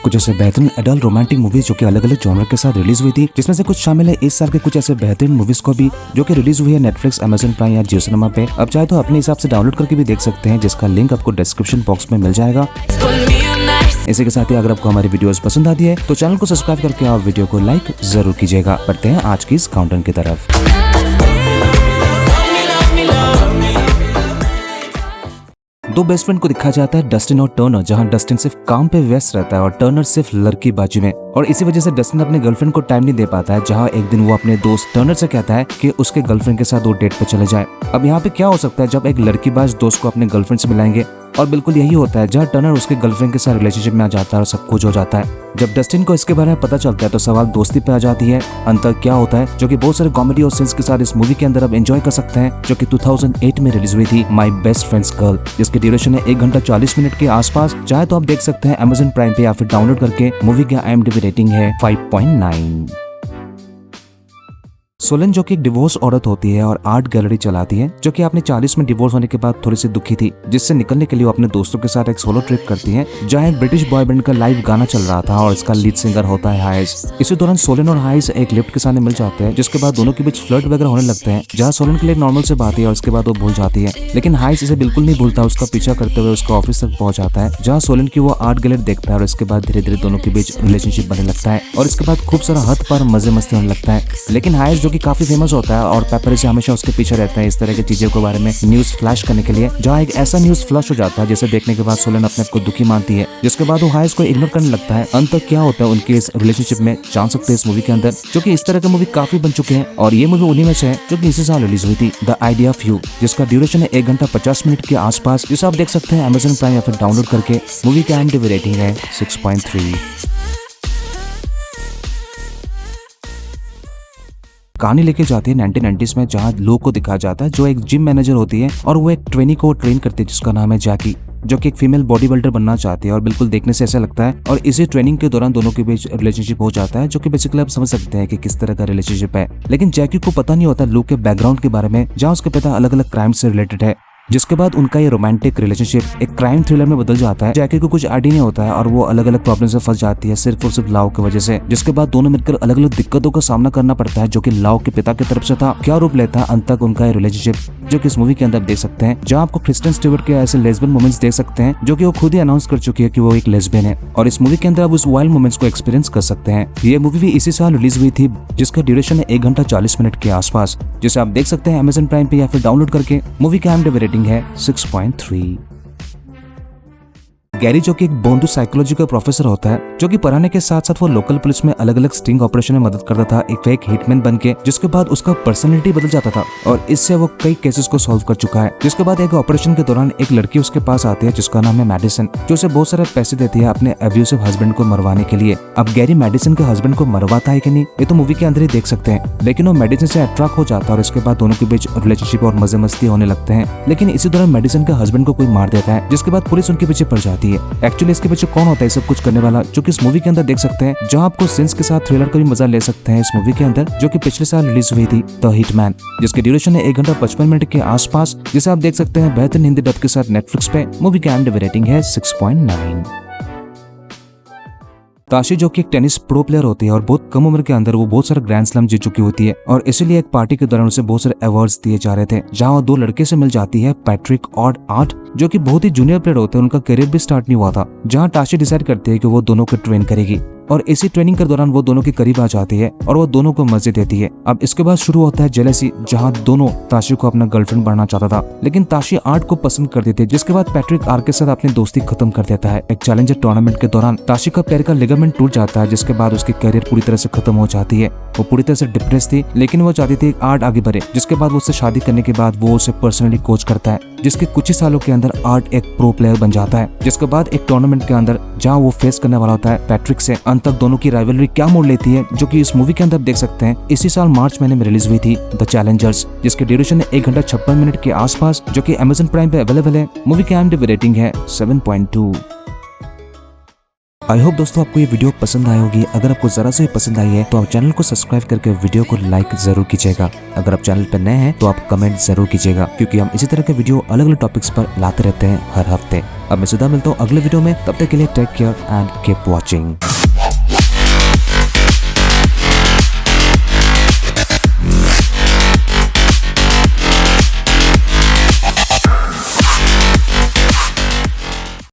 कुछ ऐसे बेहतरीन एडल्ट रोमांटिक मूवीज जो कि अलग अलग जॉनर के साथ रिलीज हुई थी, जिसमें से कुछ शामिल है इस साल के कुछ ऐसे बेहतरीन मूवीज को भी जो कि रिलीज हुई है नेटफ्लिक्स, अमेजन प्राइम या जियो सिनेमा पे। अब चाहे तो अपने हिसाब से डाउनलोड करके भी देख सकते हैं, जिसका लिंक आपको डिस्क्रिप्शन बॉक्स में मिल जाएगा। इसी के साथ ही अगर आपको हमारी वीडियोस पसंद आती है तो चैनल को सब्सक्राइब करके आप वीडियो को लाइक जरूर कीजिएगा। बढ़ते हैं आज की इस काउंटडाउन की तरफ। दो बेस्ट फ्रेंड को दिखाया जाता है, डस्टिन और टर्नर, जहां डस्टिन सिर्फ काम पे व्यस्त रहता है और टर्नर सिर्फ लड़की बाजी में, और इसी वजह से डस्टिन अपने गर्लफ्रेंड को टाइम नहीं दे पाता है। जहां एक दिन वो अपने दोस्त टर्नर से कहता है कि उसके गर्लफ्रेंड के साथ वो डेट पे चले जाए। अब यहाँ पे क्या हो सकता है जब एक लड़कीबाज दोस्त को अपने गर्लफ्रेंड से मिलाएंगे, और बिल्कुल यही होता है जहाँ टर्नर उसके गर्लफ्रेंड के साथ रिलेशनशिप में आ जाता है और सब कुछ हो जाता है। जब डस्टिन को इसके बारे में पता चलता है तो सवाल दोस्ती पे आ जाती है, अंतर क्या होता है, जो कि बहुत सारे कॉमेडी और सीन्स के साथ इस मूवी के अंदर अब एंजॉय कर सकते हैं, जो कि 2008 में रिलीज हुई थी, माई बेस्ट फ्रेंड्स गर्ल, जिसकी ड्यूरेशन है 1 घंटा 40 मिनट के आसपास। चाहे तो आप देख सकते हैं अमेजन प्राइम पे या फिर डाउनलोड करके। मूवी की IMDb रेटिंग है 5.9। सोलन जो कि एक डिवोर्स औरत होती है और आर्ट गैलरी चलाती है, जो कि अपने 40 में डिवोर्स होने के बाद थोड़ी सी दुखी थी, जिससे निकलने के लिए वो अपने दोस्तों के साथ एक सोलो ट्रिप करती है, जहां एक ब्रिटिश बॉय बैंड का लाइव गाना चल रहा था और इसका लीड सिंगर होता है हाइस। इसी दौरान सोलन और हाइस एक लिफ्ट के सामने मिल जाते हैं, जिसके बाद दोनों के बीच फ्लर्ट वगैरह होने लगते हैं, जहाँ सोलन के लिए नॉर्मल से बात है और उसके बाद वो भूल जाती है। लेकिन हाइस इसे बिल्कुल नहीं भूलता, उसका पीछा करते हुए उसका ऑफिस तक पहुंच जाता है, जहाँ सोलन की वो आर्ट गैलरी देखता है और इसके बाद धीरे धीरे दोनों के बीच रिलेशनशिप बनने लगता है और इसके बाद खूब सारा हद पर मजे मस्ती होने लगता है। लेकिन हाइस जो कि काफी फेमस होता है और पेपरजी हमेशा उसके पीछे रहते हैं इस तरह की चीजों के बारे में न्यूज फ्लैश करने के लिए, जहाँ एक ऐसा न्यूज फ्लैश हो जाता है जिसे देखने के बाद सोलन अपने आप को दुखी मानती है, जिसके बाद वो हाइस को इग्नोर करने लगता है। अंत तक क्या होता है उनके इस रिलेशनशिप में जान सकते हैं इस मूवी के अंदर, जो कि इस तरह के मूवी काफी बन चुके हैं और ये मूवी उन्हीं में से है जो कि इसी साल रिलीज हुई थी, द आइडिया ऑफ यू, जिसका ड्यूरेशन है 1 घंटा 50 मिनट के आसपास, जिसे आप देख सकते हैं अमेजन प्राइम या फिर डाउनलोड करके। मूवी की IMDb रेटिंग है 6.3। कहानी लेके जाती है 1990s में, जहाँ लोग को दिखाया जाता है जो एक जिम मैनेजर होती है और वो एक ट्रेनी को ट्रेन करती है जिसका नाम है जैकी, जो कि एक फीमेल बॉडी बिल्डर बनना चाहती है और बिल्कुल देखने से ऐसा लगता है। और इसी ट्रेनिंग के दौरान दोनों के बीच रिलेशनशिप हो जाता है, जो कि बेसिकली आप समझ सकते हैं कि किस तरह का रिलेशनशिप है। लेकिन जैकी को पता नहीं होता लूक के बैकग्राउंड के बारे में, जहाँ उसके पिता अलग अलग क्राइम से रिलेटेड है, जिसके बाद उनका ये रोमांटिक रिलेशनशिप एक क्राइम थ्रिलर में बदल जाता है। जैकी को कुछ आइडिया नहीं होता है और वो अलग अलग प्रॉब्लम से फंस जाती है सिर्फ और सिर्फ लव की वजह से, जिसके बाद दोनों मिलकर अलग अलग दिक्कतों का सामना करना पड़ता है, जो कि लव के पिता की तरफ से था। क्या रूप लेता है अंत तक उनका ये रिलेशनशिप, जो कि इस मूवी के अंदर देख सकते हैं, जहाँ आपको क्रिस्टन स्टीवर्ट के ऐसे लेस्बियन मोमेंट्स देख सकते हैं, जो कि वो खुद ही अनाउंस कर चुकी है कि वो एक लेस्बियन है, और इस मूवी के अंदर आप उस वाइल्ड मोमेंट्स को एक्सपीरियंस कर सकते हैं। ये मूवी भी इसी साल रिलीज हुई थी, जिसका ड्यूरेशन है 1 घंटा 40 मिनट के आसपास, जिसे आप देख सकते हैं अमेजन प्राइम पे या फिर डाउनलोड करके। मूवी की IMDb रेटिंग है 6.3। गैरी जो कि एक बोंदू साइकोलॉजी का प्रोफेसर होता है, जो कि पढ़ाने के साथ साथ वो लोकल पुलिस में अलग अलग स्टिंग ऑपरेशन में मदद करता था, एक फेक हिटमैन बनके, जिसके बाद उसका पर्सनैलिटी बदल जाता था और इससे वो कई केसेस को सॉल्व कर चुका है। जिसके बाद एक ऑपरेशन के दौरान एक लड़की उसके पास आती है जिसका नाम है मेडिसन, जो उसे बहुत सारे पैसे देती है अपने अब्यूसिव हस्बैंड को मरवाने के लिए। अब गैरी मेडिसन के हस्बैंड को मरवाता है कि नहीं ये तो मूवी के अंदर ही देख सकते हैं, लेकिन वो मेडिसन से अट्रैक्ट हो जाता है और इसके बाद दोनों के बीच रिलेशनशिप और मजे मस्ती होने लगते हैं। लेकिन इसी दौरान मेडिसन के हस्बैंड को कोई मार देता है, जिसके बाद पुलिस उनके पीछे पड़ जाती है। एक्चुअली इसके पीछे कौन होता है सब कुछ करने वाला, जो कि इस मूवी के अंदर देख सकते हैं, जहां आपको सीन्स के साथ थ्रिलर का भी मजा ले सकते हैं इस मूवी के अंदर, जो कि पिछले साल रिलीज हुई थी, द हिटमैन, जिसकी ड्यूरेशन है 1 घंटा 55 मिनट के आसपास, जिसे आप देख सकते हैं बेहतरीन हिंदी डब के साथ नेटफ्लिक्स पे। मूवी की IMDb रेटिंग है 6.9। ताशी जो कि एक टेनिस प्रो प्लेयर होती है और बहुत कम उम्र के अंदर वो बहुत सारे ग्रैंड स्लैम जीत चुकी होती है, और इसीलिए एक पार्टी के दौरान उसे बहुत सारे अवार्ड्स दिए जा रहे थे, जहां वो 2 लड़के से मिल जाती है, पैट्रिक और आर्ट, जो कि बहुत ही जूनियर प्लेयर होते हैं, उनका करियर भी स्टार्ट नहीं हुआ था। जहां ताशी डिसाइड करती है कि वो दोनों को ट्रेन करेगी और इसी ट्रेनिंग के दौरान वो दोनों के करीब आ जाती है और वो दोनों को मजे देती है। अब इसके बाद शुरू होता है जेलसी, जहां दोनों ताशी को अपना गर्लफ्रेंड बनाना चाहता था, लेकिन ताशी आर्ट को पसंद करती थी, जिसके बाद पैट्रिक आर्ट के साथ अपनी दोस्ती खत्म कर देता है। एक चैलेंजर टूर्नामेंट के दौरान ताशी का पैर का लिगामेंट टूट जाता है, जिसके बाद उसकी करियर पूरी तरह से खत्म हो जाती है। वो पूरी तरह से डिप्रेस थी, लेकिन वो चाहती थी आर्ट आगे बढ़े, जिसके बाद वो उससे शादी करने के बाद वो उसे पर्सनली कोच करता है, जिसके कुछ ही सालों के अंदर आर्ट एक प्रो प्लेयर बन जाता है। जिसके बाद एक टूर्नामेंट के अंदर जहां वो फेस करने वाला होता है पैट्रिक से, अंत तक दोनों की राइवलरी क्या मोड़ लेती है, जो कि इस मूवी के अंदर देख सकते हैं। इसी साल मार्च महीने में रिलीज हुई थी, द चैलेंजर्स, जिसकी ड्यूरेशन है 1 घंटा 56 मिनट के आसपास, जो कि अमेजन प्राइम पे अवेलेबल है। मूवी की IMDb रेटिंग है 7.2। आई होप दोस्तों आपको ये वीडियो पसंद आई होगी। अगर आपको जरा से भी पसंद आई है तो आप चैनल को सब्सक्राइब करके वीडियो को लाइक जरूर कीजिएगा। अगर आप चैनल पर नए हैं तो आप कमेंट जरूर कीजिएगा, क्योंकि हम इसी तरह के वीडियो अलग अलग टॉपिक्स पर लाते रहते हैं हर हफ्ते। अब मैं सीधा मिलता हूँ अगले वीडियो में, तब तक के लिए take care and keep watching.